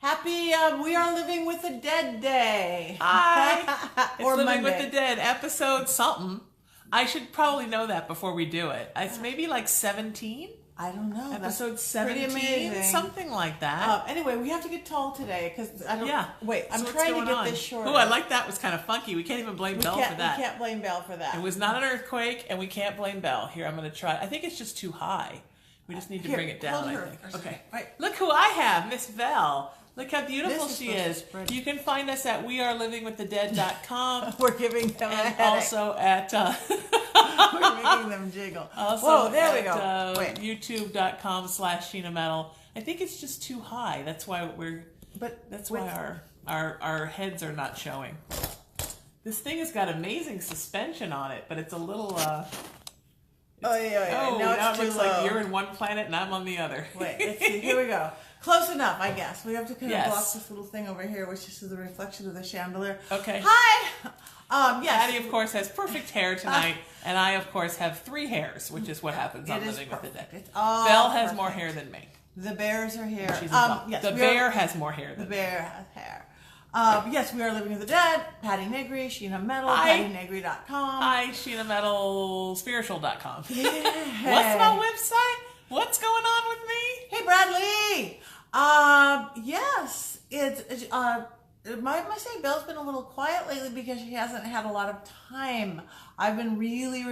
Happy We Are Living with the Dead Day. Hi. It's Or Living Monday. with the Dead, episode something. I should probably know that before we do it. It's maybe like 17? I don't know. Episode That's 17? pretty amazing. Something like that. Anyway, we have to get tall today because I don't. Yeah. Wait, I'm So what's trying to going get on? this short. Oh, I like that. Was kind of funky. We can't even blame Belle for that. We can't blame Belle for that. It was not an earthquake, and we can't blame Belle. Here, I'm going to try. I think it's just too high. We just need to bring it down, hold I her. think. Okay. Right. Look who I have, Miss Belle. Look how beautiful This is she is. supposed to be You can find us at wearelivingwiththedead.com. We're giving them a And headache. also at We're making them jiggle. also Whoa, there we at, go. Wait. youtube.com/Sheena Metal. I think it's just too high. That's why our heads are not showing. This thing has got amazing suspension on it, but it's a little Oh yeah. Oh, Now now it's it looks too low. like you're in one planet and I'm on the other. Wait, let's see. Here we go. Close enough, I guess. We have to kind of Yes. block this little thing over here, which is the reflection of the chandelier. Okay. Hi. Yes. Patty, of course, has perfect hair tonight, and I, of course, have 3 hairs, which is what happens on It is Living with the Dead. perfect. It's all Belle has perfect. more hair than me. The bears are here. She's a dog. Yes, the we bear are, has more hair the than me. bear has hair. Yes, we are Living with the Dead. Patti Negri, Sheena Metal, Hi. PattiNegri.com. Hi, Sheena Metal, spiritual.com. Yeah. What's my website? What's going on with me? Hey, Bradley. Yes, it's I must say Belle's been a little quiet lately because she hasn't had a lot of time. I've been really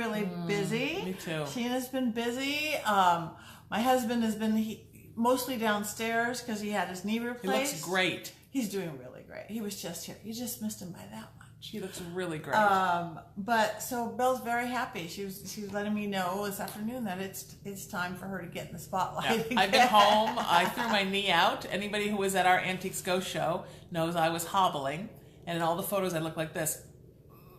busy. Me too. Sheena's been busy. My husband has been mostly downstairs because he had his knee He replaced. looks great. He's doing really great. He was just here. You just missed him by that much. She looks really great. But so Belle's very happy. She was letting me know this afternoon that it's time for her to get in the spotlight. Yeah. I've been home. I threw my knee out. Anybody who was at our Antiques Ghost show knows I was hobbling, and in all the photos I look like this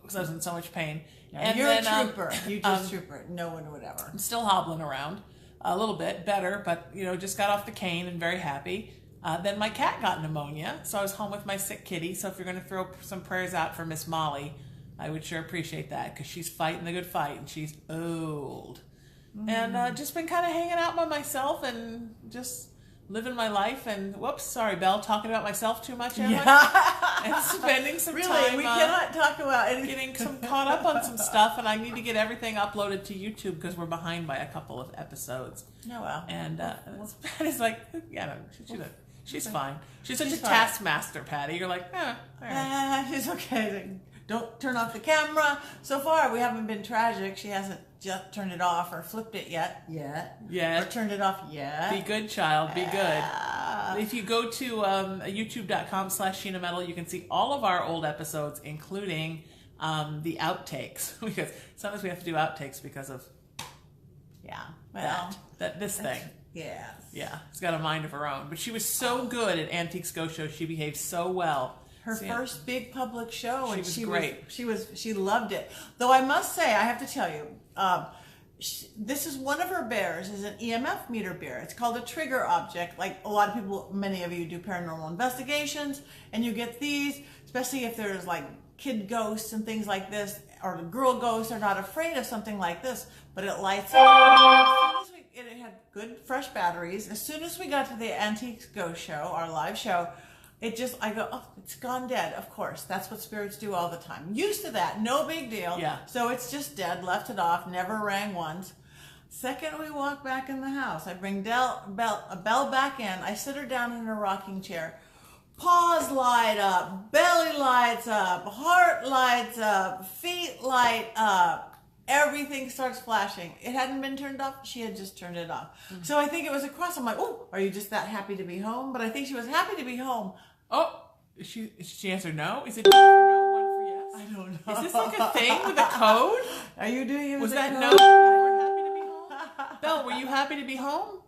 because I was in so much pain. And you're then, a trooper. You just trooper. No one would ever. I'm still hobbling around a little bit better, but just got off the cane and very happy. Then my cat got pneumonia, so I was home with my sick kitty. So if you're going to throw some prayers out for Miss Molly, I would sure appreciate that because she's fighting the good fight and she's old. And just been kind of hanging out by myself and just living my life. And whoops, sorry, Belle, talking about myself too much. Am I? And spending some Really, time. we cannot talk about anything. Getting caught up on some stuff, and I need to get everything uploaded to YouTube because we're behind by a couple of episodes. Oh well. And Patty's like, yeah, no, she's fine. She's such a fine. taskmaster, Patty. You're like, all right. She's okay. Don't turn off the camera. So far, we haven't been tragic. She hasn't just turned it off or flipped it yet. Yeah. Or turned it off yet. Be good, child. Be good. If you go to youtube.com/Sheena Metal, you can see all of our old episodes, including the outtakes. Because sometimes we have to do outtakes because of this thing. Yes. Yeah, it's got a mind of her own. But she was so good at Antiques Ghost Show. She behaved so well. Her first big public show, and was great. She loved it. Though I must say, I have to tell you, this is one of her bears. Is an EMF meter bear. It's called a trigger object. Like a lot of people, many of you do paranormal investigations, and you get these, especially if there's like kid ghosts and things like this, or the girl ghosts are not afraid of something like this, but it lights up. It had good fresh batteries. As soon as we got to the Antiques Ghost Show, our live show, I go, oh, it's gone dead. Of course, that's what spirits do all the time. Used to that, no big deal. Yeah. So it's just dead, left it off, never rang once. Second we walk back in the house, I bring Belle back in. I sit her down in her rocking chair. Paws light up, belly lights up, heart lights up, feet light up. Everything starts flashing. It hadn't been turned off. She had just turned it off. So I think it was a cross. I'm like, oh, are you just that happy to be home? But I think she was happy to be home. Oh, she answered no? Is it two for no, one for yes? I don't know. Is this like a thing with a code? Are you doing it? Was with a that code? no? You were happy to be home? Belle, were you happy to be home?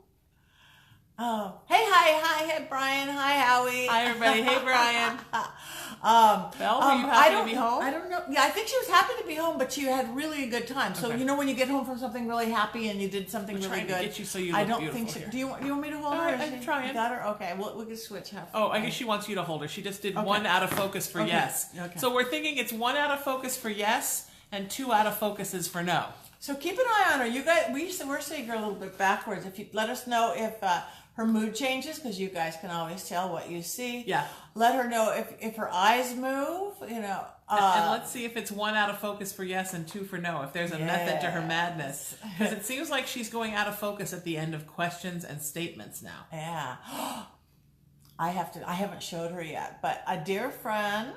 Oh, hey, Brian. Hi, Howie. Hi, everybody. Hey, Brian. Belle, were you happy to be home? I don't know. Yeah, I think she was happy to be home, but she had really a good time. So Okay. when you get home from something really happy and you did something really trying to good. get you so you I look don't beautiful think so. here. Do you want me to hold No, her? I'm trying. You got her? Okay, we can switch. I guess she wants you to hold her. She just did one out of focus for yes. Okay. So we're thinking it's 1 out of focus for yes and 2 out of focuses for no. So keep an eye on her. You guys, we're seeing her a little bit backwards. If you let us know if her mood changes, because you guys can always tell what you see. Yeah. Let her know if her eyes move, and let's see if it's 1 out of focus for yes and 2 for no, if there's a method to her madness. Because it seems like she's going out of focus at the end of questions and statements now. Yeah. I haven't showed her yet, but a dear friend,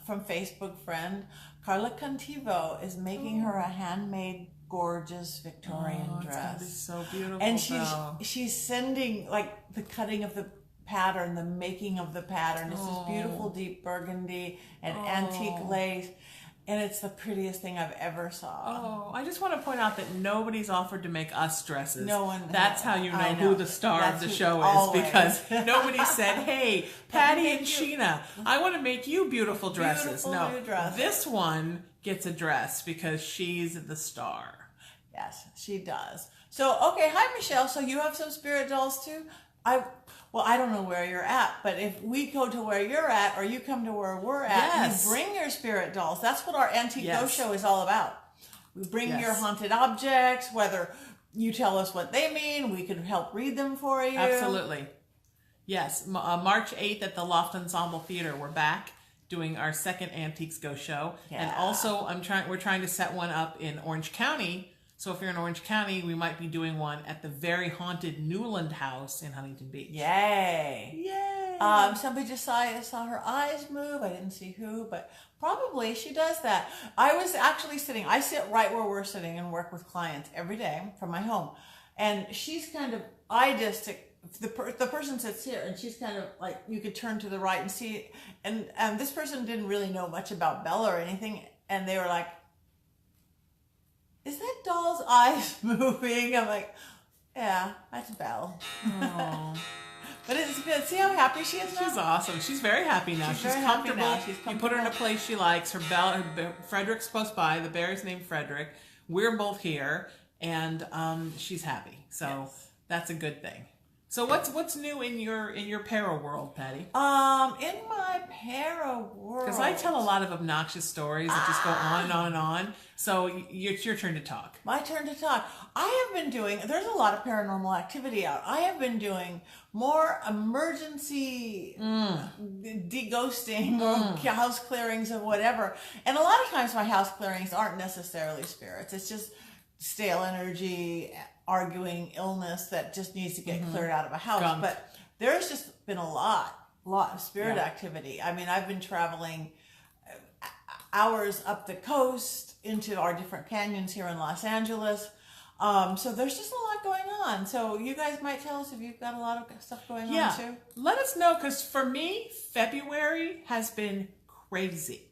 from Facebook friend, Carla Contivo, is making her a handmade, gorgeous Victorian dress. It's gonna be so beautiful. And she's sending like the cutting of the pattern, the making of the pattern. It's this beautiful deep burgundy and antique lace. And it's the prettiest thing I've ever saw. Oh, I just want to point out that nobody's offered to make us dresses. No one. That's how you know who the star of the show is, because nobody said, "Hey, Patti and Sheena, I want to make you beautiful dresses." Beautiful new dresses. This one gets a dress because she's the star. Yes, she does. So, okay, hi Michelle. So you have some spirit dolls too? I don't know where you're at, but if we go to where you're at, or you come to where we're at, you bring your spirit dolls. That's what our Antique Ghost Show is all about. We bring your haunted objects, whether you tell us what they mean, we can help read them for you. Absolutely. Yes, March 8th at the Loft Ensemble Theater, we're back doing our second Antiques Ghost Show. Yeah. And also we're trying to set one up in Orange County. So if you're in Orange County, we might be doing one at the very haunted Newland House in Huntington Beach. Yay! Yay! Somebody just saw her eyes move. I didn't see who, but probably she does that. I was actually I sit right where we're sitting and work with clients every day from my home. And she's kind of idistic. The person sits here, and she's kind of like, you could turn to the right and see. And this person didn't really know much about Belle or anything. And they were like, "Is that doll's eyes moving?" I'm like, "Yeah, that's Belle." Oh. But it's good. See how happy she is now? She's awesome. She's very happy now. She's comfortable. You put her in a place she likes. Frederick's close by. The bear's named Frederick. We're both here, and she's happy. So that's a good thing. So what's new in your para world, Patti? In my para world, because I tell a lot of obnoxious stories that just go on and on and on. So it's your turn to talk. My turn to talk. There's a lot of paranormal activity out. I have been doing more emergency deghosting or house clearings or whatever. And a lot of times my house clearings aren't necessarily spirits. It's just stale energy, arguing, illness that just needs to get cleared out of a house. But there's just been a lot of spirit activity. I mean, I've been traveling hours up the coast into our different canyons here in Los Angeles. So there's just a lot going on. So you guys might tell us if you've got a lot of stuff going on too. Let us know, because for me, February has been crazy.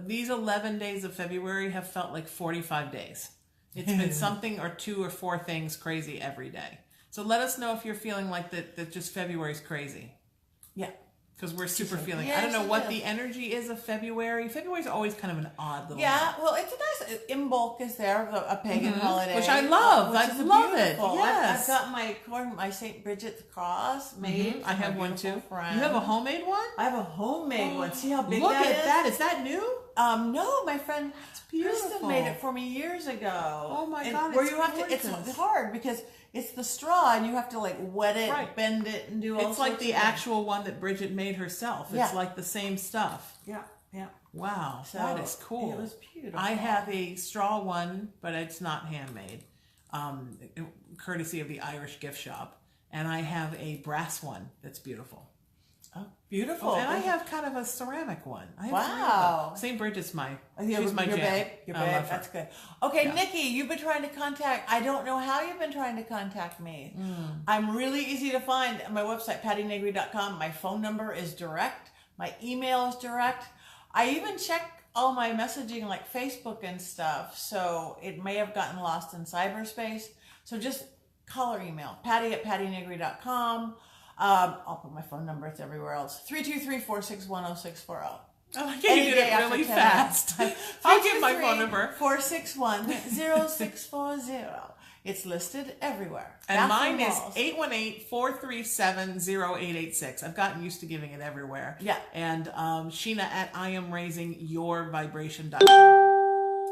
These 11 days of February have felt like 45 days. It's been something or 2 or 4 things crazy every day. So let us know if you're feeling like that just February's crazy. Yeah. Because we're super feeling. I don't know what the energy is of February. February's always kind of an odd little month. Well, it's a nice Imbolc is there, a pagan holiday, which I love. I love it. Yes, I've got my St. Bridget's cross made. I have one too. Friend. You have a homemade one? I have a homemade one. See how big that is? Look at that. Is that new? No, my friend Kristen made it for me years ago. Oh my God! Where you have to, it's hard because it's the straw and you have to like wet it, bend it, and do all. It's like the actual one that Bridget made herself. It's like the same stuff. Yeah. Wow, so that is cool. It was beautiful. I have a straw one, but it's not handmade, courtesy of the Irish gift shop, and I have a brass one that's beautiful. Oh, beautiful. And I have kind of a ceramic one. Wow. St. Bridget's she's my your jam. Babe? Your babe? That's good. Okay, Nikki, you've been trying to I don't know how you've been trying to contact me. I'm really easy to find. My website, pattinegri.com. My phone number is direct. My email is direct. I even check all my messaging like Facebook and stuff, so it may have gotten lost in cyberspace. So just call or email. Patti@pattinegri.com. I'll put my phone number. It's everywhere else. 323-461-0640. I like how you did it really fast. I'll give my phone number. 461-0640. It's listed everywhere. And mine is 818-437-0886. I've gotten used to giving it everywhere. Yeah. And Sheena at IamRaisingYourVibration.com.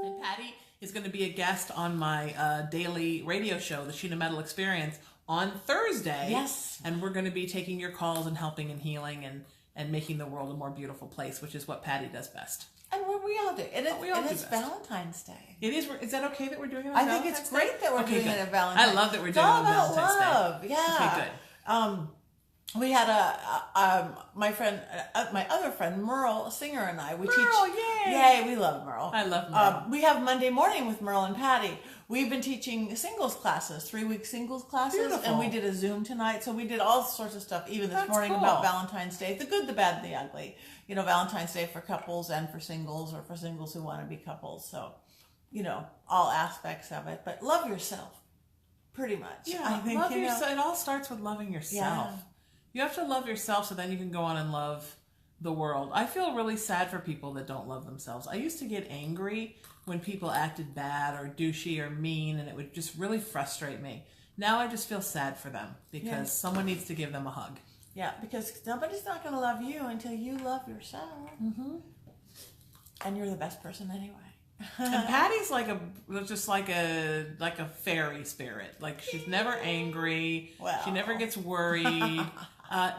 And Patti is going to be a guest on my daily radio show, the Sheena Metal Experience, on Thursday. Yes. And we're going to be taking your calls and helping and healing and making the world a more beautiful place, which is what Patti does best. And what we all do. And it's best. Valentine's Day. It is. Is that okay that we're doing it on I Valentine's think it's great that we're doing good. it at Valentine's. I love that we're It's doing it all on about Valentine's love. Day. Yeah. Okay, good. We had my other friend Merle, a singer, and I. We Merle, teach. yay! We love Merle. I love Merle. We have Monday morning with Merle and Patti. We've been teaching singles classes, 3-week singles classes, Beautiful. and we did a Zoom tonight. So we did all sorts of stuff, even this That's morning cool. about Valentine's Day, the good, the bad, and the ugly. You know, Valentine's Day for couples and for singles, or for singles who want to be couples. So, you know, all aspects of it. But love yourself, pretty much. Yeah, I think love yourself. It all starts with loving yourself. Yeah. You have to love yourself so then you can go on and love the world. I feel really sad for people that don't love themselves. I used to get angry when people acted bad or douchey or mean, and it would just really frustrate me. Now I just feel sad for them because someone needs to give them a hug. Yeah, because nobody's not going to love you until you love yourself. Mm-hmm. And you're the best person anyway. And Patty's like a fairy spirit. Like she's never angry. Well. She never gets worried.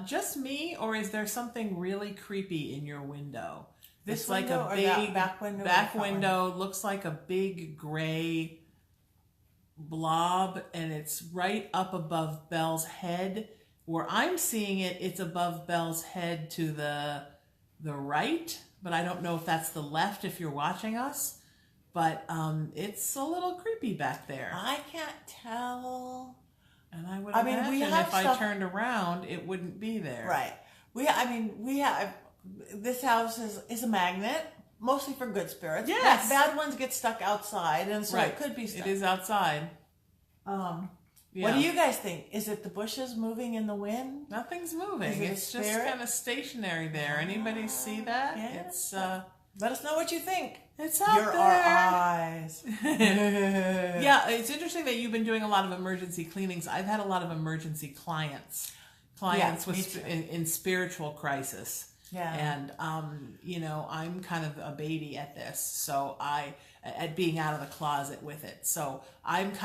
Just me, or is there something really creepy in your window? This It's like window a or big that back window? back window. Looks like a big gray blob, and it's right up above Belle's head. Where I'm seeing it, it's above Belle's head to the right, but I don't know if that's the left if you're watching us. But it's a little creepy back there. I can't tell. And I would we imagine have if I stuff- turned around, it wouldn't be there. Right. We have, this house is a magnet, mostly for good spirits. Yes. Bad ones get stuck outside, and so it could be stuck. It is outside. What do you guys think? Is it the bushes moving in the wind? Nothing's moving. Is it a It's just spirit? kind of stationary there. Anybody see that? Yeah. It's Let us know what you think. It's out You're there. our eyes. Yeah, it's interesting that you've been doing a lot of emergency cleanings. I've had a lot of emergency clients with in spiritual crisis. Yeah. And I'm kind of a baby at this, so at being out of the closet with it. So I don't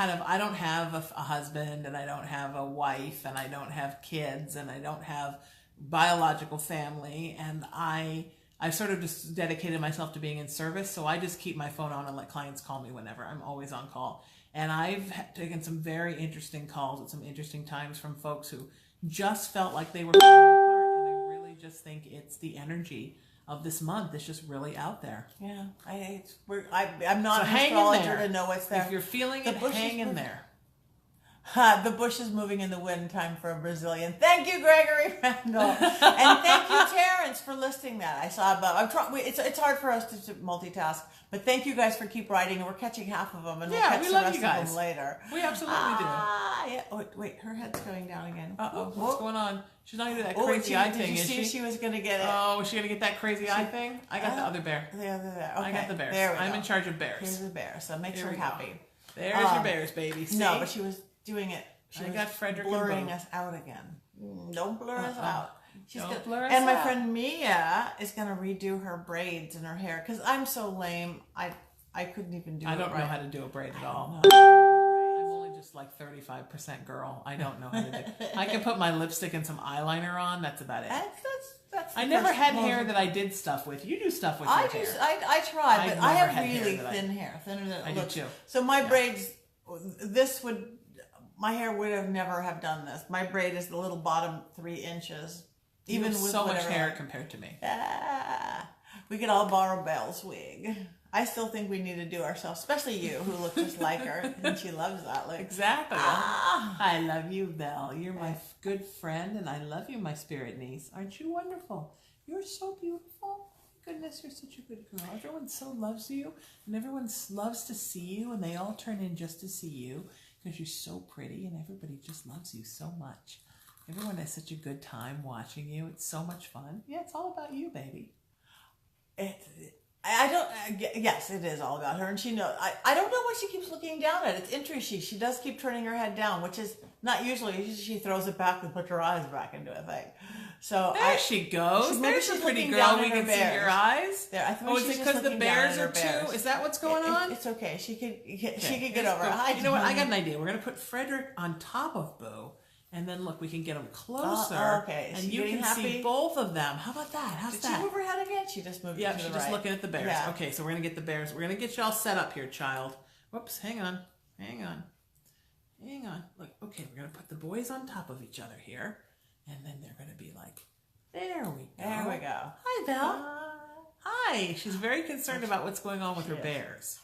have a husband, and I don't have a wife, and I don't have kids, and I don't have biological family, and I've sort of just dedicated myself to being in service, so I just keep my phone on and let clients call me whenever. I'm always on call. And I've taken some very interesting calls at some interesting times from folks who just felt like they were falling apart, and I really just think it's the energy of this month. It's just really out there. Yeah, I'm not So an hang in astrologer there. to know what's there. If you're feeling The it, bushes hang in move- there. The bush is moving in the wind. Time for a Brazilian. Thank you, Gregory Randall, and thank you, Terrence, for listing that. I saw above. I'm trying. It's hard for us to multitask, but thank you guys for keep writing, and we're catching half of them, and we'll catch we the love rest you guys. of them later. We absolutely do. Yeah. Oh, wait, her head's going down again. What's going on? She's not gonna do that Oh, crazy eye did thing, you is see she? was going to get it? Oh, is she gonna get that crazy eye thing? I got the other bear. The other there. Okay. I got the bears. There we I'm go. in charge of bears. Here's the bear, so it makes Here her we go. happy. There's your bears, baby. See? No, but she was doing it. She was got Frederick and blurring Bo. us out again. Don't blur us out. Don't blur us and my out. friend Mia is going to redo her braids and her hair because I'm so lame. I couldn't even do it. I don't know right. how to do a braid at all. No. I'm only just like 35% girl. I don't know how to do it. I can put my lipstick and some eyeliner on. That's about it. That's I the never first had moment. hair that I did stuff with. You do stuff with your I hair. I try, but I've I never have had hair really that I- thin hair, thinner than it I do looks. too. So my braids, my hair would have never have done this. My braid is the little bottom 3 inches. You Even have with so much whatever, hair compared to me. We could all borrow Belle's wig. I still think we need to do ourselves, especially you, who look just like her, and she loves that look. Exactly. I love you, Belle. You're my good friend, and I love you, my spirit niece. Aren't you wonderful? You're so beautiful. Goodness, you're such a good girl. Everyone so loves you, and everyone loves to see you, and they all turn in just to see you because you're so pretty, and everybody just loves you so much. Everyone has such a good time watching you. It's so much fun. Yeah, it's all about you, baby. I don't. Yes, it is all about her, and she knows. I don't know why she keeps looking down at it. It's interesting. She does keep turning her head down, which is not usually. Usually she throws it back and puts her eyes back into a thing. So there she goes. There's a pretty girl. We can see your eyes. There. I think oh, is it because the bears are too? Is that what's going on? It's okay. She could get over it. You know what? I got an idea. We're gonna put Frederick on top of Boo. And then look, we can get them closer. Okay. And you can see both of them. How about that? How's that? Did she move her head again? She just moved. Yeah, to the she's right. just looking at the bears. Yeah. Okay, so we're gonna get the bears. We're gonna get you all set up here, child. Whoops, hang on. Look, okay, we're gonna put the boys on top of each other here, and then they're gonna be like, there we go. There we go. Hi, Belle. Hi. She's very concerned about what's going on with her bears.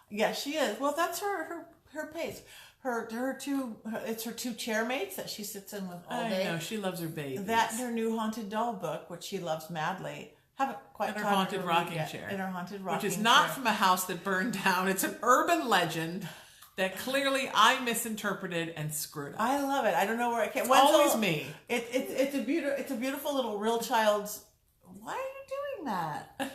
Yeah, she is. Well, that's her pace. It's her two chair mates that she sits in with all day. I know, she loves her babies. That and her new haunted doll book, which she loves madly. Haven't quite. And her haunted rocking chair. And her haunted rocking chair. Which is not from a house that burned down. It's an urban legend that clearly I misinterpreted and screwed up. I love it. I don't know where it came. It's always me. It's a beautiful little real child's. Why are you doing that?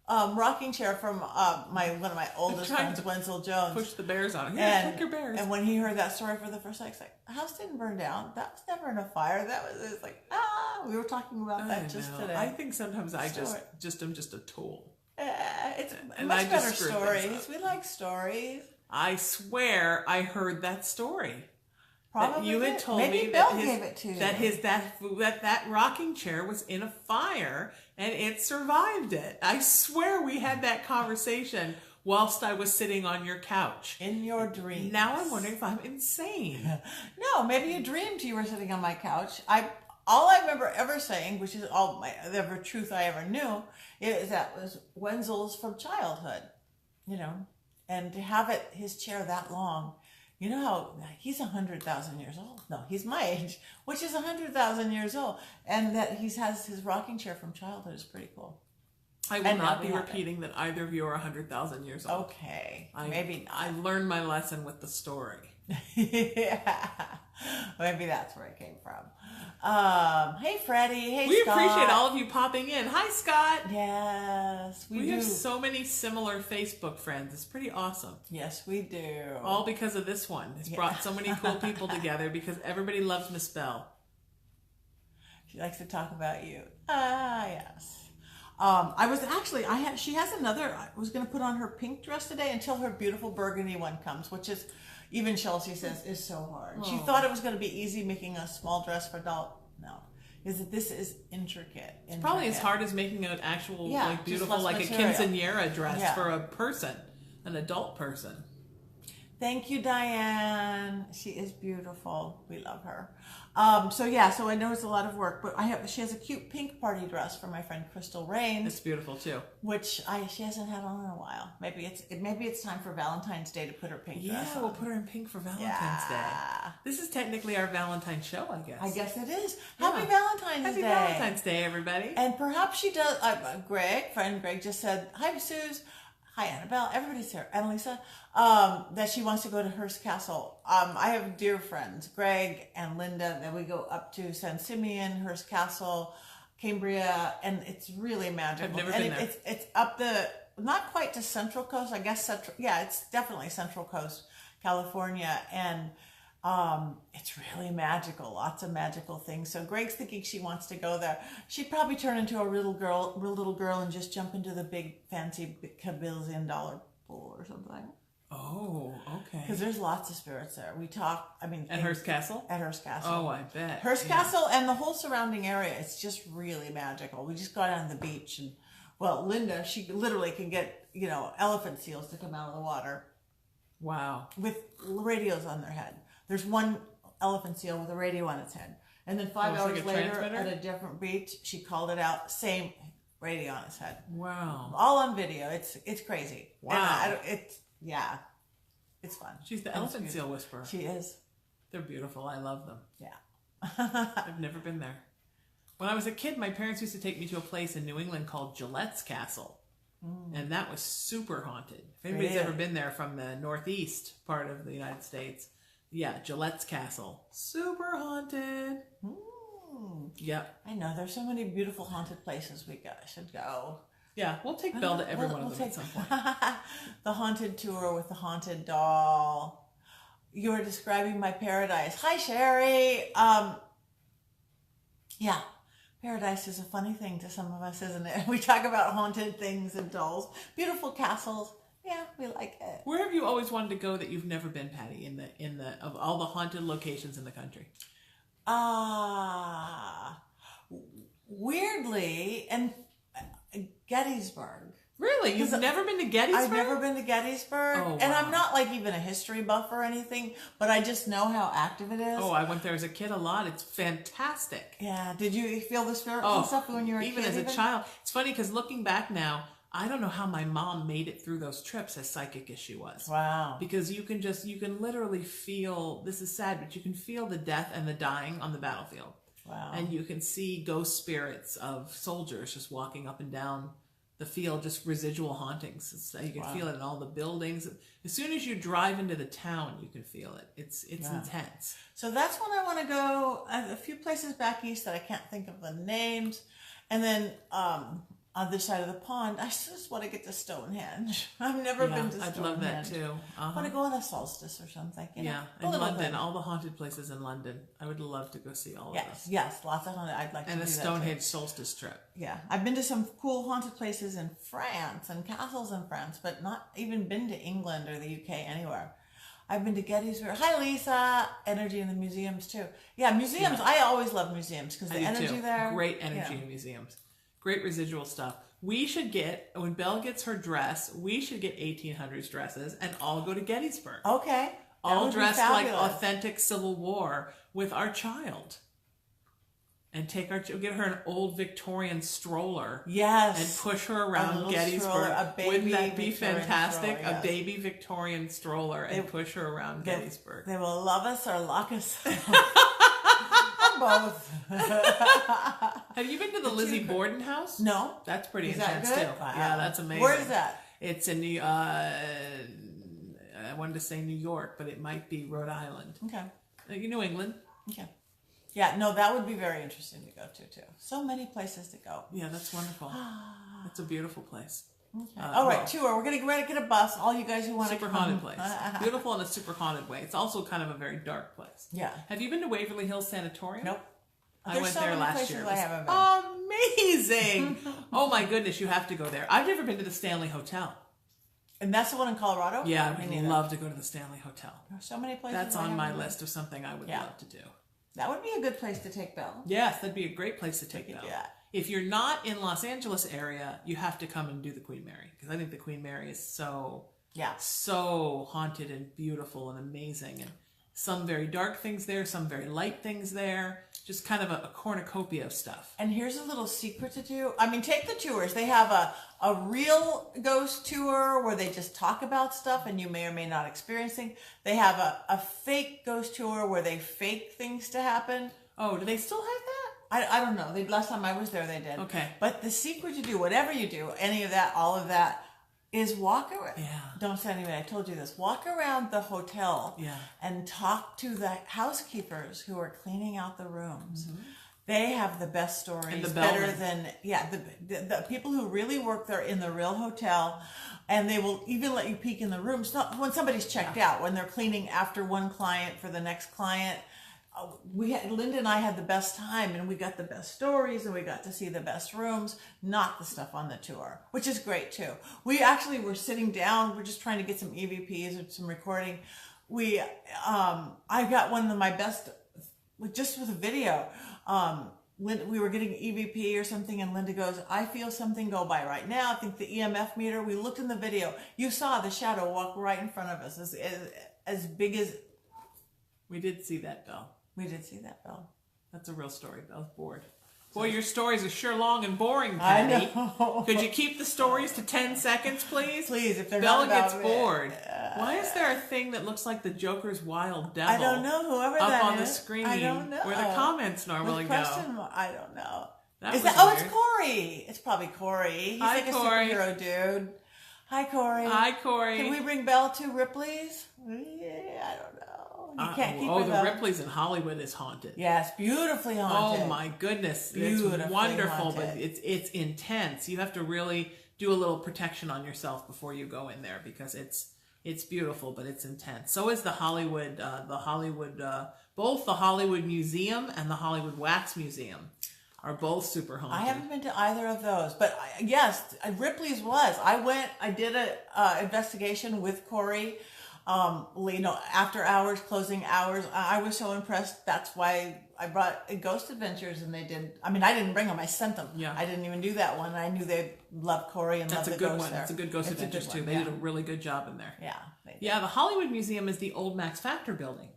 Rocking chair from one of my oldest friends, Wenzel Jones. Push the bears on. Here, take your bears. And when he heard that story for the first time, he's like, "The house didn't burn down. That was never in a fire. It's like we were talking about that just today." I think sometimes I am just a tool. It's and much better stories. We like stories. I swear I heard that story. Probably that you had told Maybe me Belle gave it to you. that rocking chair was in a fire and it survived it. I swear we had that conversation whilst I was sitting on your couch. In your dreams. Now I'm wondering if I'm insane. No, maybe you dreamed you were sitting on my couch. All I remember ever saying, which is all the ever truth I ever knew, is that was Wenzel's from childhood, and to have his chair that long. You know how he's 100,000 years old? No, he's my age, which is 100,000 years old. And that he has his rocking chair from childhood is pretty cool. I will not be repeating that either of you are 100,000 years old. Okay. Maybe not. I learned my lesson with the story. Yeah. Maybe that's where it came from. Hey, Freddie. Hey, we Scott. We appreciate all of you popping in. Hi, Scott. Yes, we do. We have so many similar Facebook friends. It's pretty awesome. Yes, we do. All because of this one. It's brought so many cool people together because everybody loves Miss Belle. She likes to talk about you. Yes. She has another, I was going to put on her pink dress today until her beautiful burgundy one comes, which is, even Chelsea says, is so hard. Oh. She thought it was going to be easy making a small dress for doll. No. This is intricate. It's probably as hard as making an actual, beautiful, like material. A quinceañera dress for a person, an adult person. Thank you, Diane. She is beautiful. We love her. So I know it's a lot of work, but she has a cute pink party dress for my friend Crystal Rains. It's beautiful too. Which she hasn't had on in a while. Maybe it's time for Valentine's Day to put her pink dress on. Yeah, we'll put her in pink for Valentine's Day. This is technically our Valentine's show, I guess. I guess it is. Happy Valentine's Day. Happy Valentine's Day, everybody. And perhaps she does. Friend Greg just said, "Hi, Suze. Hi, Annabelle. Everybody's here. Annalisa." That she wants to go to Hearst Castle. I have dear friends, Greg and Linda, that we go up to San Simeon, Hearst Castle, Cambria, and it's really magical. I've never been there. It's up not quite to Central Coast, I guess it's definitely Central Coast, California, and it's really magical. Lots of magical things. So Greg's thinking she wants to go there. She'd probably turn into a real little girl and just jump into the big fancy $1 pool or something. Oh, okay. Because there's lots of spirits there. At Hearst Castle? At Hearst Castle. Oh, I bet. Hearst Castle and the whole surrounding area, it's just really magical. We just got on the beach and, Linda, she literally can get, elephant seals to come out of the water. Wow. With radios on their head. There's one elephant seal with a radio on its head. And then 5 hours later at a different beach, she called it out, same radio on its head. Wow. All on video. It's crazy. Wow. Yeah, it's fun. She's the elephant seal whisperer. She is. They're beautiful. I love them. Yeah. I've never been there. When I was a kid, my parents used to take me to a place in New England called Gillette's Castle. And that was super haunted. If anybody's ever been there from the northeast part of the United States, Gillette's Castle. Super haunted. Yep. I know. There's so many beautiful haunted places we should go. Yeah, we'll take Belle to every one of them at some point. The haunted tour with the haunted doll. You're describing my paradise. Hi, Sherry. Yeah, paradise is a funny thing to some of us, isn't it? We talk about haunted things and dolls, beautiful castles. Yeah, we like it. Where have you always wanted to go that you've never been, Patti? In the of all the haunted locations in the country? Weirdly, and Gettysburg. Really? You've never been to Gettysburg? I've never been to Gettysburg. Oh, wow. And I'm not like even a history buff or anything, but I just know how active it is. Oh, I went there as a kid a lot. It's fantastic. Yeah. Did you feel the spirits and stuff when you were a kid? Even as a child. It's funny because looking back now, I don't know how my mom made it through those trips, as psychic as she was. Wow. Because you can literally feel, this is sad, but you can feel the death and the dying on the battlefield. Wow. And you can see ghost spirits of soldiers just walking up and down the field, just residual hauntings. You can feel it in all the buildings. As soon as you drive into the town, you can feel it. It's intense. So that's when I want to go. A few places back east that I can't think of the names. And then on this side of the pond, I just want to get to Stonehenge. I've never been to Stonehenge. I'd love that too. I want to go on a solstice or something. And London, all the haunted places in London. I would love to go see all of those. Yes, lots of haunted. I'd like to do that. And a Stonehenge solstice trip. Yeah, I've been to some cool haunted places in France and castles in France, but not even been to England or the UK anywhere. I've been to Gettysburg. Hi, Lisa. Energy in the museums too. Yeah, museums. Yeah. I always love museums because the energy there. Great energy in museums. Great residual stuff. We should get, when Belle gets her dress, we should get 1800s dresses and all go to Gettysburg. Okay. All dressed like authentic Civil War with our child. And get her an old Victorian stroller. Yes. And push her around Gettysburg. Wouldn't that be fantastic? A baby Victorian stroller and push her around Gettysburg. They will love us or lock us both. Have you been to the Lizzie Borden house? No. That's pretty intense too. Wow. Yeah, that's amazing. Where is that? It's in New. I wanted to say New York, but it might be Rhode Island. Okay. New England. Okay. Yeah, no, that would be very interesting to go to too. So many places to go. Yeah, that's wonderful. That's a beautiful place. Okay. All right, tour. We're gonna get a bus. All you guys who want to super haunted place. Beautiful in a super haunted way. It's also kind of a very dark place. Yeah. Have you been to Waverly Hills Sanatorium? Nope. I went there last year. I haven't been. Amazing. Oh my goodness, you have to go there. I've never been to the Stanley Hotel. And that's the one in Colorado? Yeah, I would love to go to the Stanley Hotel. There are so many places. That's on my list of something I would love to do. That would be a good place to take Belle. Yes, that'd be a great place to take Belle. Yeah. If you're not in Los Angeles area, you have to come and do the Queen Mary, because I think the Queen Mary is so haunted and beautiful and amazing, and some very dark things there, some very light things there, just kind of a cornucopia of stuff. And here's a little secret to do. I mean, take the tours. They have a real ghost tour where they just talk about stuff and you may or may not experience things. They have a fake ghost tour where they fake things to happen. Oh, do they still have that? I don't know. Last time I was there, they did. Okay. But the secret to do, whatever you do, any of that, all of that, is walk around. Yeah. Don't say anybody. I told you this. Walk around the hotel and talk to the housekeepers who are cleaning out the rooms. Mm-hmm. They have the best stories. And the better than the people who really work there in the real hotel, and they will even let you peek in the rooms. Not when somebody's checked out, when they're cleaning after one client for the next client. Linda and I had the best time, and we got the best stories, and we got to see the best rooms, not the stuff on the tour, which is great too. We actually were sitting down, we're just trying to get some EVPs or some recording. I got one of my best, just with a video. We were getting EVP or something, and Linda goes, I feel something go by right now. I think the EMF meter, we looked in the video. You saw the shadow walk right in front of us, as big as... We did see that, Belle. We did see that, Belle. That's a real story. Belle's bored. Boy, your stories are sure long and boring, Patti. I know. Could you keep the stories to 10 seconds, please? Please, if they're Belle not gets bored. Why is there a thing that looks like the Joker's Wild Devil? I don't know. Whoever up that on is. the screen, I don't know. where the comments normally go. I don't know. It's Corey. It's probably Corey. He's like a superhero dude. Hi, Corey. Hi, Corey. Can we bring Belle to Ripley's? Yeah, I don't know. You can't keep her, the Ripley's in Hollywood is haunted. Yes, beautifully haunted. Oh my goodness, Beautifully it's wonderful, haunted. but it's intense. You have to really do a little protection on yourself before you go in there, because it's beautiful, but it's intense. So is the Hollywood, both the Hollywood Museum and the Hollywood Wax Museum are both super haunted. I haven't been to either of those, but yes, Ripley's was. I did a investigation with Corey, after hours, closing hours. I was so impressed. That's why I brought Ghost Adventures, and they did. I mean, I didn't bring them. I sent them. Yeah. I didn't even do that one. I knew they loved Corey and loved the ghosts there. That's a good Ghost Adventures too. They did a really good job in there. Yeah. Yeah, the Hollywood Museum is the old Max Factor building.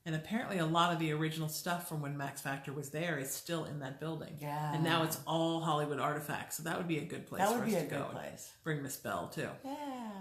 And apparently a lot of the original stuff from when Max Factor was there is still in that building. Yeah. And now it's all Hollywood artifacts. So that would be a good place for us to go. Bring Miss Belle too. Yeah.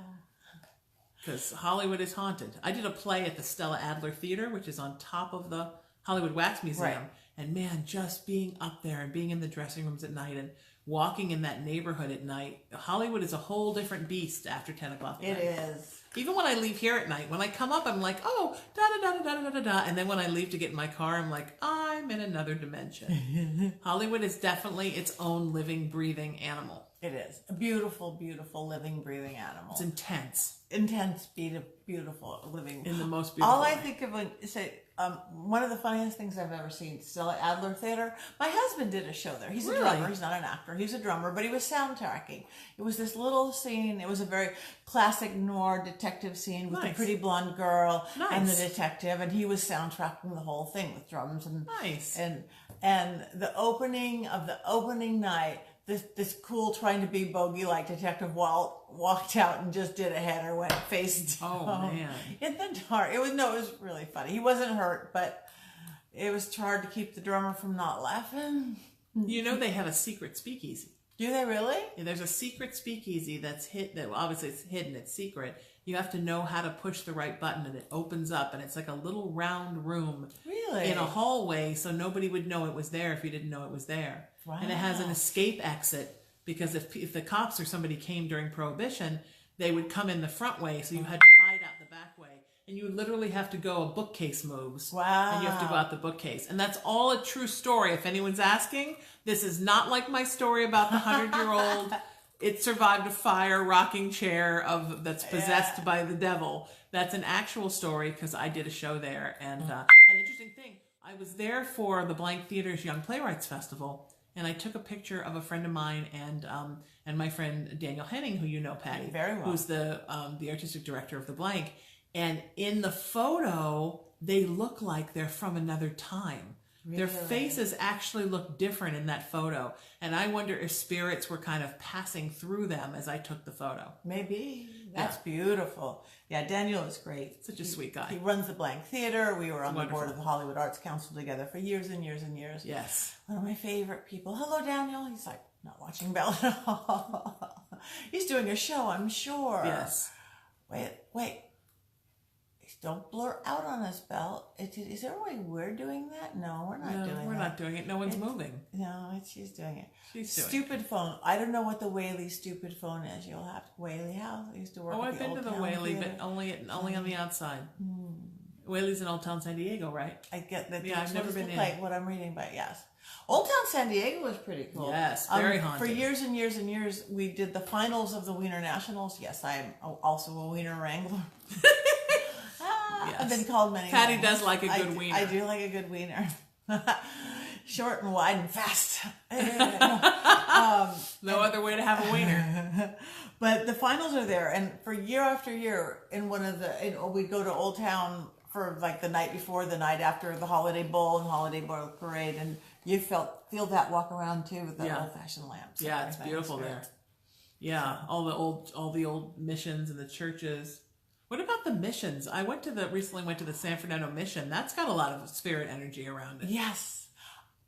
Because Hollywood is haunted. I did a play at the Stella Adler Theater, which is on top of the Hollywood Wax Museum. Right. And man, just being up there and being in the dressing rooms at night and walking in that neighborhood at night, Hollywood is a whole different beast after 10 o'clock at night. It is. Even when I leave here at night, when I come up, I'm like, oh, da-da-da-da-da-da-da. And then when I leave to get in my car, I'm like, I'm in another dimension. Hollywood is definitely its own living, breathing animal. It is. A beautiful, beautiful, living, breathing animal. It's intense. Intense, beautiful, living. In the most beautiful All I way. think of when you say, one of the funniest things I've ever seen, Stella Adler Theater. My husband did a show there. He's a drummer. He's not an actor. He's a drummer, but he was soundtracking. It was this little scene. It was a very classic noir detective scene with the pretty blonde girl and the detective, and he was soundtracking the whole thing with drums and and the opening of the opening night. This cool, trying to be bogey-like detective walked out and just did a header, went face down. Oh man! In the dark, it was really funny. He wasn't hurt, but it was hard to keep the drummer from not laughing. You know they have a secret speakeasy. Do they really? Yeah, there's a secret speakeasy that's that obviously it's hidden, it's secret. You have to know how to push the right button, and it opens up, and it's like a little round room in a hallway, so nobody would know it was there if you didn't know it was there. Wow. And it has an escape exit, because if the cops or somebody came during Prohibition, they would come in the front way, so you had to hide out the back way. And you literally have to go, a bookcase moves. Wow. And you have to go out the bookcase. And that's all a true story. If anyone's asking, this is not like my story about the 100-year-old, it survived a fire rocking chair that's possessed by the devil. That's an actual story, because I did a show there. And an interesting thing, I was there for the Blank Theater's Young Playwrights Festival. And I took a picture of a friend of mine and my friend Daniel Henning, who you know, Patti, very well, who's the artistic director of the Blank. And in the photo, they look like they're from another time. Really? Their faces actually look different in that photo. And I wonder if spirits were kind of passing through them as I took the photo. Maybe. That's beautiful. Yeah, Daniel is great. Such a sweet guy. He runs the Blank Theater. We were on the board of the Hollywood Arts Council together for years and years and years. Yes. One of my favorite people. Hello, Daniel. He's like, not watching Belle at all. He's doing a show, I'm sure. Yes. Wait. Don't blur out on us, Belle. Is there a way we're doing that? No, we're not doing that. We're not doing it. No one's moving. No, she's doing it. She's doing stupid phone. I don't know what the Whaley stupid phone is. You'll have to Whaley House. I used to work. I've been to the Whaley, but only on the outside. Whaley's in Old Town San Diego, right? I get that. Yeah, I've never been in. What I'm reading, but yes, Old Town San Diego was pretty cool. Yes, very haunted. For years and years and years, we did the finals of the Wiener Nationals. Yes, I am also a Wiener Wrangler. Yes. I've been called many Patti things. does like a good wiener. I do like a good wiener. Short and wide and fast. No other way to have a wiener. But the finals are there, and for year after year, we'd go to Old Town for like the night before, the night after the Holiday Bowl and Holiday Bowl Parade, and you feel that walk around too with the old-fashioned lamps. Yeah, it's beautiful there. Yeah, all the old missions and the churches. What about the missions? I recently went to the San Fernando Mission. That's got a lot of spirit energy around it. Yes.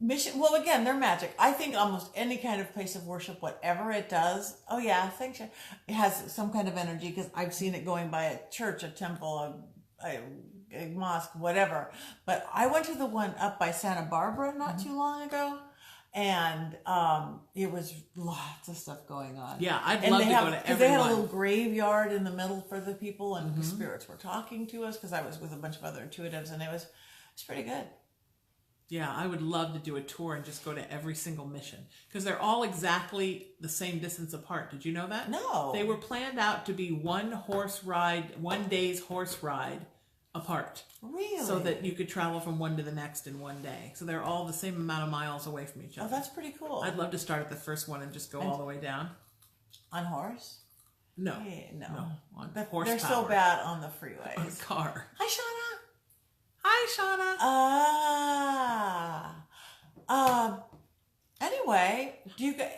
Mission. Well, again, they're magic. I think almost any kind of place of worship, whatever it does, I think it has some kind of energy, because I've seen it going by a church, a temple, a mosque, whatever. But I went to the one up by Santa Barbara not too long ago. And it was lots of stuff going on. Yeah, I'd love to go to every They had a one. little graveyard in the middle for the people, and the spirits were talking to us, because I was with a bunch of other intuitives, and it was pretty good. Yeah, I would love to do a tour and just go to every single mission because they're all exactly the same distance apart. Did you know that? No. They were planned out to be one day's horse ride apart. Really? So that you could travel from one to the next in one day. So they're all the same amount of miles away from each other. Oh, that's pretty cool. I'd love to start at the first one and just go all the way down. On horse? No. Yeah, no. On But horsepower. they're so bad on the freeways. On a car. Hi, Shauna. Hi, Shauna. Anyway, do you guys...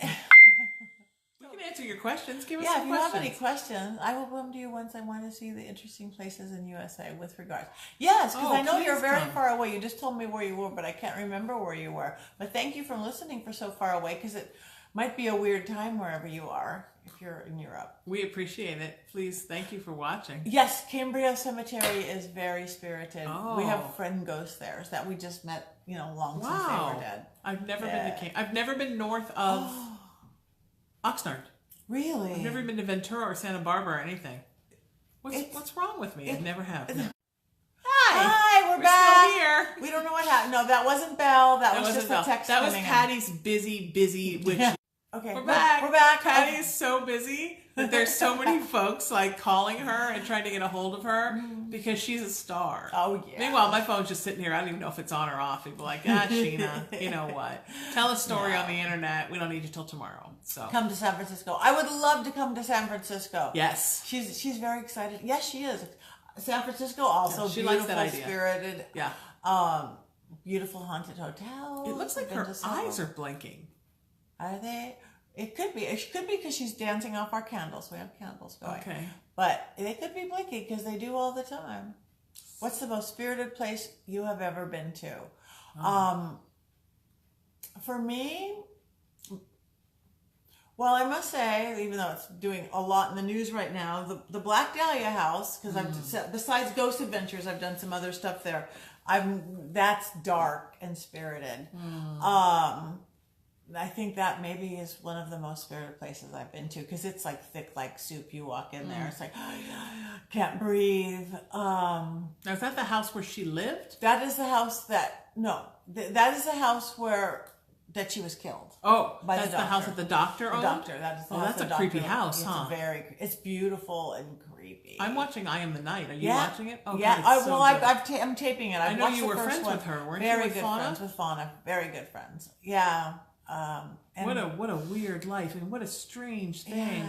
We can answer your questions. Give us Yeah, some if you questions. have any questions, I will come to you once I want to see the interesting places in USA with regards. Yes, because I know you're please very come. far away. You just told me where you were, but I can't remember where you were. But thank you for listening for so far away, because it might be a weird time wherever you are if you're in Europe. We appreciate it. Please, thank you for watching. Yes, Cambria Cemetery is very spirited. Oh. We have friend ghosts there that we just met, long since they were dead. I've never been to I've never been north of Oxnard. Really? I've never been to Ventura or Santa Barbara or anything. What's wrong with me? I never have. No. Hi, we're We're back. still here. We don't know what happened. No, that wasn't Belle. That was wasn't just Belle. a text. That was coming in. Patty's busy witch. Okay, We're back. We're back. Patty is so busy that there's so many folks calling her and trying to get a hold of her because she's a star. Oh, yeah. Meanwhile, my phone's just sitting here. I don't even know if it's on or off. People are like, Sheena, you know what? Tell a story on the internet. We don't need you till tomorrow. So Come to San Francisco. I would love to come to San Francisco. yes, She's very excited. Yes, she is. San Francisco also she beautiful, likes that idea. spirited. Yeah. Beautiful haunted hotels. It looks like Been her to several. eyes are blinking. Are they? It could be. It could be because she's dancing off our candles. We have candles going. Okay. But they could be blinking because they do all the time. What's the most spirited place you have ever been to? For me, well, I must say, even though it's doing a lot in the news right now, the Black Dahlia House, because besides Ghost Adventures, I've done some other stuff there. That's dark and spirited. I think that maybe is one of the most spirited places I've been to because it's like thick like soup. You walk in there, it's like can't breathe. Now, is that the house where she lived? That is the house that that is the house that she was killed. Oh, by that's the the house doctor. that the doctor owned? The doctor. That is the house that's the a doctor creepy owned. house, huh? It's beautiful and creepy. I'm watching I Am the Night. Are you watching it? Oh, yeah. God, it's so good. I'm taping it. I've I know watched you the were first friends one. with her, weren't Very you? With good Fauna? friends with Fauna. Very good friends. Yeah. And What a weird life. I mean, what a strange thing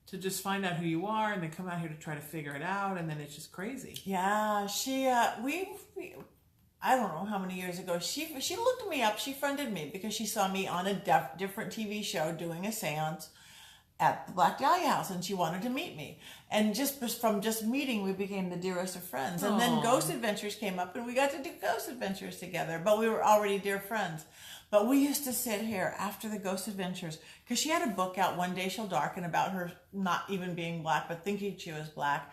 to just find out who you are and then come out here to try to figure it out, and then it's just crazy. Yeah, she I don't know how many years ago she looked me up. She friended me because she saw me on a different TV show doing a seance at the Black Dahlia House, and she wanted to meet me. And from meeting, we became the dearest of friends. And then Ghost Adventures came up, and we got to do Ghost Adventures together. But we were already dear friends. But we used to sit here after the Ghost Adventures because she had a book out, One Day She'll Darken, about her not even being black, but thinking she was black.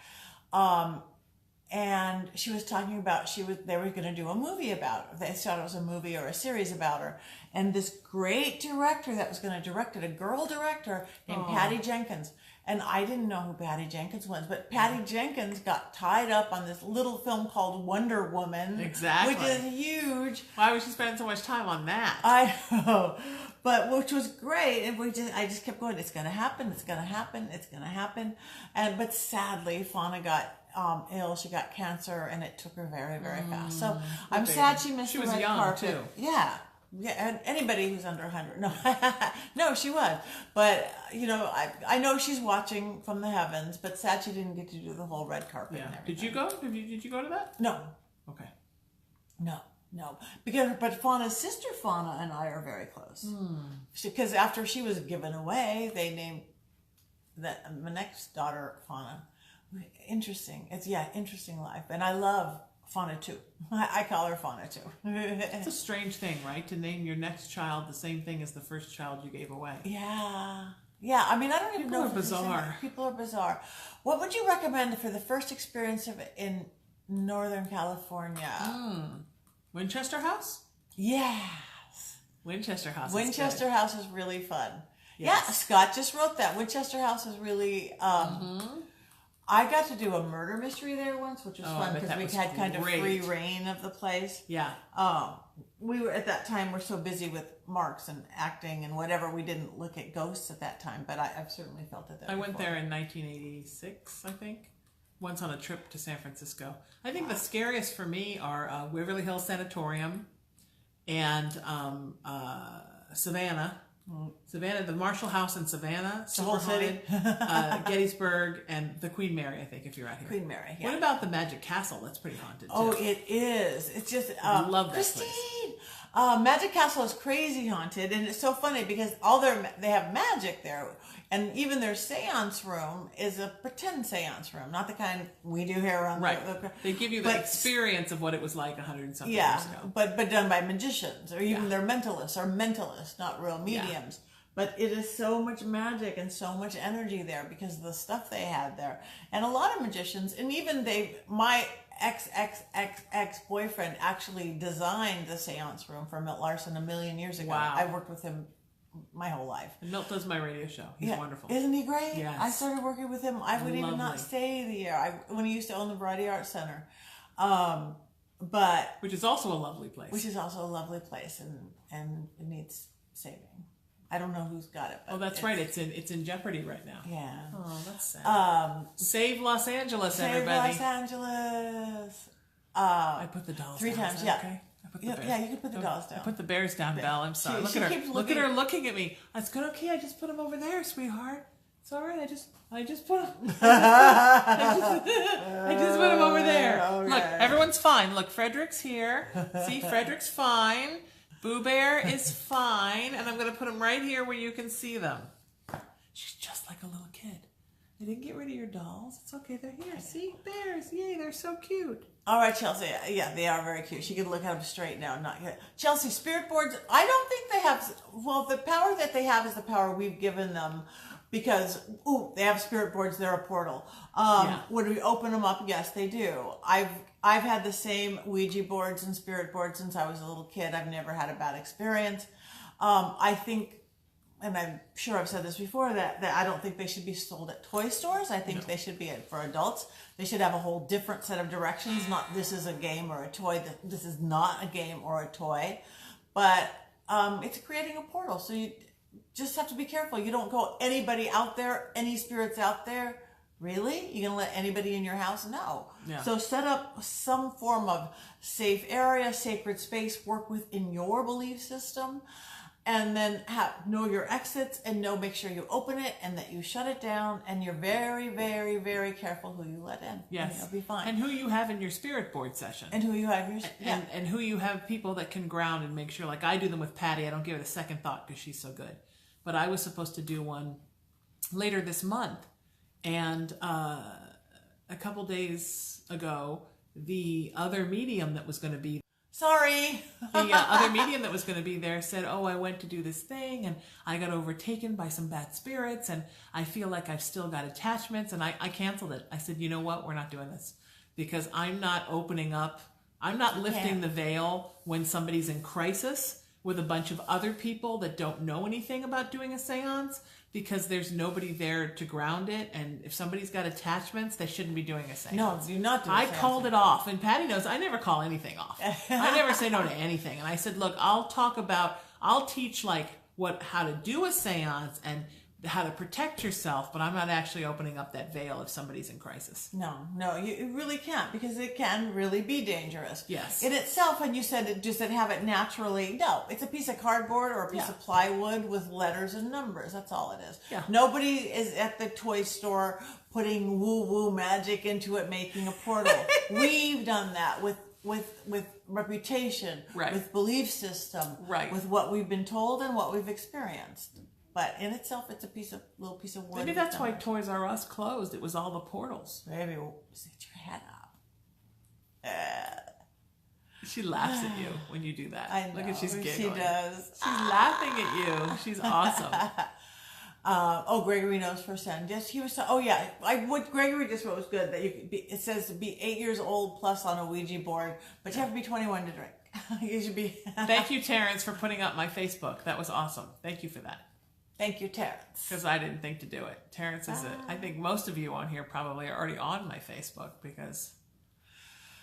And she was talking about they were going to do a movie about her. They thought it was a movie or a series about her. And this great director that was going to direct it, a girl director named Patty Jenkins. And I didn't know who Patty Jenkins was, but Patty Jenkins got tied up on this little film called Wonder Woman. Exactly. Which is huge. Why was she spending so much time on that? I know. But which was great. And I just kept going, it's going to happen, it's going to happen, it's going to happen. But sadly, Fauna got ill. She got cancer, and it took her very, very fast. So I'm sad she missed the red carpet. She was young, too. Yeah. Yeah, and anybody who's under 100. No, no, she was. But, I know she's watching from the heavens, but sad she didn't get to do the whole red carpet and everything. Did you go? Did you go to that? No. Okay. No. But Fauna's sister Fauna and I are very close. Because after she was given away, they named my next daughter Fauna. Interesting. Interesting life. And I love Fauna too. I call her Fauna too. It's a strange thing, right? To name your next child the same thing as the first child you gave away. Yeah. I mean, I don't even know. People are bizarre. People are bizarre. What would you recommend for the first experience of it in Northern California? Winchester House? Yes. Winchester House. Winchester House is really fun. Yes. Yeah, Scott just wrote that. Winchester House is really. I got to do a murder mystery there once, which was I fun bet because that we was had kind of great. free reign of the place. Yeah. We were at that time, we're so busy with marks and acting and whatever, we didn't look at ghosts at that time, but I've certainly felt it there. I went there in 1986, I think, once on a trip to San Francisco. I think the scariest for me are Waverly Hills Sanatorium and Savannah. Savannah, the Marshall House in Savannah, The whole city. Gettysburg, and the Queen Mary, I think, if you're out here. Queen Mary, yeah. What about the Magic Castle? That's pretty haunted, too. Oh, it is. It's just, love that Christine! place. Magic Castle is crazy haunted, and it's so funny because they have magic there, and even their seance room is a pretend seance room, not the kind we do here around They give you the experience of what it was like 100 and something years ago. but done by magicians, or even their mentalists, not real mediums. But it is so much magic and so much energy there because of the stuff they had there. And a lot of magicians, and even my ex-boyfriend actually designed the seance room for Milt Larson a million years ago. Wow. I worked with him my whole life. And Milt does my radio show. He's wonderful. Isn't he great? Yes. I started working with him. I would even not stay the year. When he used to own the Variety Arts Center. Which is also a lovely place. Which is also a lovely place, and it needs saving. I don't know who's got it. But that's right. It's in jeopardy right now. Yeah. Oh, that's sad. Save Los Angeles, everybody. Save Los Angeles. I put the dolls 3 down. times. Is that Yeah. okay? I put the bears. Yeah, you can put the dolls down. I put the bears down, Belle. I'm sorry. Look at her looking at me. I said, okay, I just put them over there, sweetheart. It's all right. I just put them. I just put them over there. Okay. Look, everyone's fine. Look, Frederick's here. See, Frederick's fine. Boo Bear is fine, and I'm going to put them right here where you can see them. She's just like a little kid. I didn't get rid of your dolls. It's okay. They're here. See? Bears. Yay, they're so cute. All right, Chelsea. Yeah, they are very cute. She can look at them straight now. Not yet. Chelsea, spirit boards, I don't think they have... Well, the power that they have is the power we've given them because, they have spirit boards. They're a portal. Would we open them up? Yes, they do. I've had the same Ouija boards and spirit boards since I was a little kid. I've never had a bad experience. I think, and I'm sure I've said this before, that I don't think they should be sold at toy stores. I think they should be for adults. They should have a whole different set of directions. Not this is a game or a toy. This is not a game or a toy. But it's creating a portal. So you just have to be careful. You don't go anybody out there, any spirits out there. Really? You gonna let anybody in your house? No. Yeah. So set up some form of safe area, sacred space, work within your belief system, and then know your exits and make sure you open it and that you shut it down, and you're very, very, very careful who you let in. Yes. And you'll be fine. And who you have in your spirit board session. And who you have in your and who you have people that can ground and make sure, like I do them with Patti. I don't give it a second thought because she's so good. But I was supposed to do one later this month. And a couple days ago, the other medium that was going to be the other medium that was going to be there said, I went to do this thing and I got overtaken by some bad spirits and I feel like I've still got attachments, and I canceled it. I said, you know what? We're not doing this because I'm not opening up. I'm not lifting the veil when somebody's in crisis with a bunch of other people that don't know anything about doing a seance, because there's nobody there to ground it. And if somebody's got attachments, they shouldn't be doing a seance. No, do not do a seance. I called it off. And Patti knows I never call anything off. I never say no to anything. And I said, look, I'll teach how to do a seance and how to protect yourself, but I'm not actually opening up that veil if somebody's in crisis. No, you really can't, because it can really be dangerous. Yes. In itself, and you said just have it naturally. No, it's a piece of cardboard or a piece of plywood with letters and numbers. That's all it is. Yeah. Nobody is at the toy store putting woo-woo magic into it, making a portal. We've done that with reputation, with belief system, with what we've been told and what we've experienced. But in itself, it's a little piece of wood. Maybe that's why Toys R Us closed. It was all the portals. Maybe sit your head up. She laughs at you when you do that. I know. Look at she's giggling. She does. She's laughing at you. She's awesome. Gregory knows firsthand. Yes, he was. What Gregory just wrote was good. That you could be. It says to be 8 years old plus on a Ouija board, but you have to be 21 to drink. You should be. Thank you, Terrence, for putting up my Facebook. That was awesome. Thank you for that. Thank you, Terrence. Because I didn't think to do it. Terrence is it. I think most of you on here probably are already on my Facebook because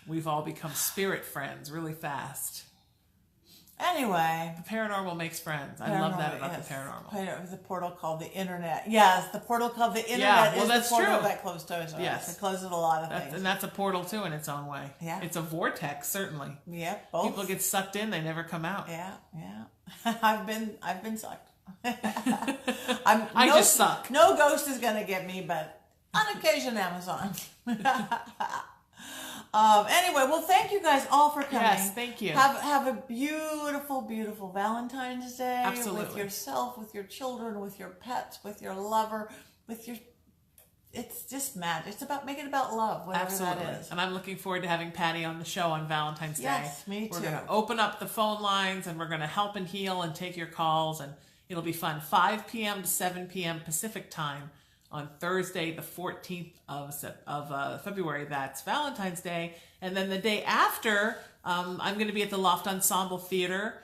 we've all become spirit friends really fast. Anyway. The paranormal makes friends. I love that about the paranormal. The portal called the internet. Yes, the portal called the internet is the portal that closed Toys R Us. Yes. It closes a lot of things. And that's a portal too in its own way. Yeah. It's a vortex, certainly. Yeah, both. People get sucked in, they never come out. Yeah. I've been sucked. I just suck. No ghost is gonna get me, but on occasion Amazon. Anyway, well, thank you guys all for coming. Yes, thank you. Have a beautiful, beautiful Valentine's Day. Absolutely. With yourself, with your children, with your pets, with your lover, with your... It's just magic. It's about making it about love, whatever that is. And I'm looking forward to having Patti on the show on Valentine's Day. Yes, me too. We're going to open up the phone lines and we're going to help and heal and take your calls, and it'll be fun. 5 p.m. to 7 p.m. Pacific time on Thursday, the 14th of February. That's Valentine's Day. And then the day after, I'm going to be at the Loft Ensemble Theater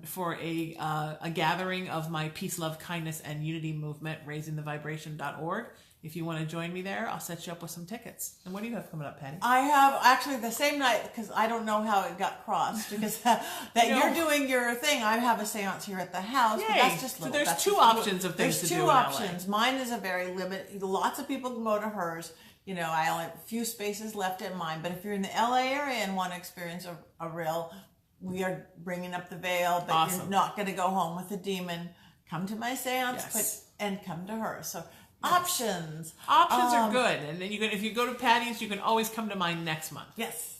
for a gathering of my Peace, Love, Kindness, and Unity movement, raisingthevibration.org. If you want to join me there, I'll set you up with some tickets. And what do you have coming up, Patti? I have actually the same night, because I don't know how it got crossed, because you're doing your thing. I have a seance here at the house. Yay. But that's just little. So there's that's two options of things to do in LA. There's two options. Mine is a very limited. Lots of people can go to hers. You know, I only have a few spaces left at mine. But if you're in the LA area and want to experience a real, we are bringing up the veil, but you're not going to go home with a demon. Come to my seance, and come to her. So. Options are good, and then if you go to Patti's, you can always come to mine next month. Yes,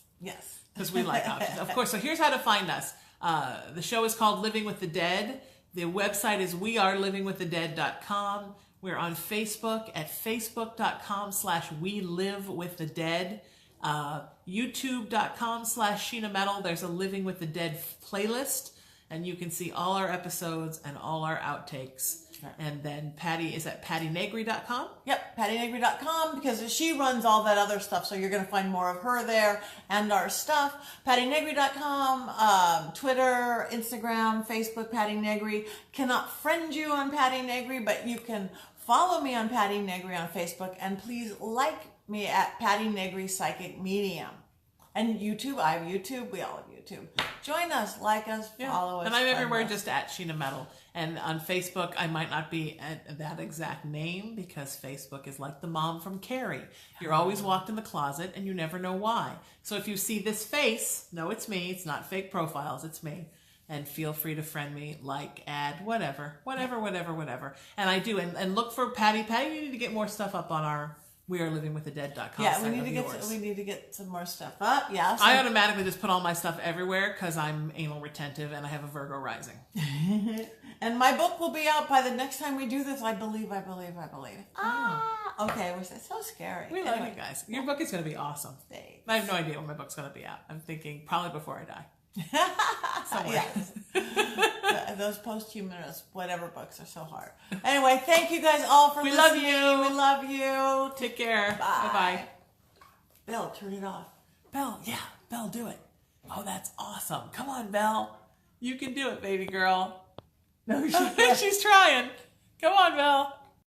because we like options, of course. So here's how to find us. The show is called Living with the Dead. The website is wearelivingwiththedead.com. We're on Facebook at facebook.com/welivewiththedead. YouTube.com/Sheena Metal. There's a Living with the Dead playlist, and you can see all our episodes and all our outtakes. And then Patti is at pattinegri.com. Yep, pattinegri.com, because she runs all that other stuff, so you're going to find more of her there and our stuff. pattinegri.com, Twitter, Instagram, Facebook, Patti Negri. Cannot friend you on Patti Negri, but you can follow me on Patti Negri on Facebook, and please like me at Patti Negri Psychic Medium. And YouTube, I have YouTube, we all have YouTube. Join us, like us, follow us. And I'm everywhere just at Sheena Metal. And on Facebook, I might not be at that exact name because Facebook is like the mom from Carrie. You're always locked in the closet and you never know why. So if you see this face, know it's me. It's not fake profiles, it's me. And feel free to friend me, like, add, whatever. And I do. And look for Patti. Patti, you need to get more stuff up on our wearelivingwiththedead.com. Yeah, we need to get some more stuff up. Yeah, I automatically just put all my stuff everywhere because I'm anal retentive and I have a Virgo rising. And my book will be out by the next time we do this. I believe. Okay, we're so scary. We love you guys. Your book is going to be awesome. Thanks. I have no idea when my book's going to be out. I'm thinking probably before I die. Somewhere. Yes. Those posthumous whatever books are so hard. Anyway, thank you guys all for listening. We love you. Take care. Bye. Bye. Belle, turn it off. Belle, Belle, do it. Oh, that's awesome. Come on, Belle. You can do it, baby girl. No, she's trying. Come on, Belle.